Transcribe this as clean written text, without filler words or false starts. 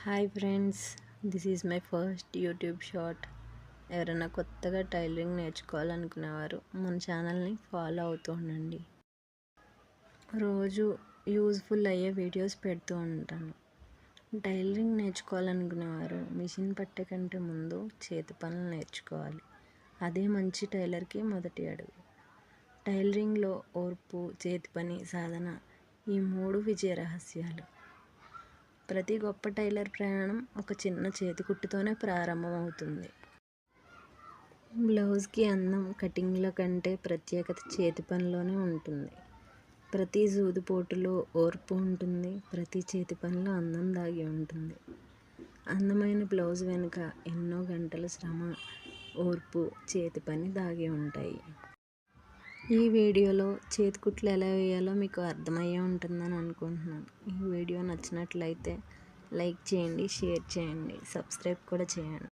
Hi friends, this is my first YouTube short. ఎవరైనా కొత్తగా tailoring నేర్చుకోవాలనుకునేవారు మన ఛానల్ని ఫాలో అవుతూ ఉండండి. రోజు యూజ్ఫుల్ అయ్యే వీడియోస్ పెడుతూ ఉంటాను. టైలరింగ్ నేర్చుకోవాలనుకునేవారు మిషన్ పట్టే కంటే ముందు చేతి పనులు నేర్చుకోవాలి. అదే మంచి టైలర్కి మొదటి అడుగు. టైలరింగ్లో ఓర్పు, చేతి పని, సాధన ఈ మూడు విజయ రహస్యాలు. ప్రతి గొప్ప టైలర్ ప్రయాణం ఒక చిన్న చేతి కుట్టుతోనే ప్రారంభమవుతుంది. బ్లౌజ్కి అందం కటింగ్ల కంటే ప్రత్యేకత చేతి పనిలోనే ఉంటుంది. ప్రతి సూదిపోటులో ఓర్పు ఉంటుంది. ప్రతి చేతి పనిలో అందం దాగి ఉంటుంది. అందమైన బ్లౌజ్ వెనుక ఎన్నో గంటల శ్రమ, ఓర్పు, చేతి పని దాగి ఉంటాయి. ఈ వీడియోలో చేతి కుట్లు ఎలా వేయాలో మీకు అర్థమయ్యే ఉంటుందని అనుకుంటున్నాను. ఈ వీడియో నచ్చినట్లయితే లైక్ చేయండి, షేర్ చేయండి, సబ్స్క్రైబ్ కూడా చేయండి.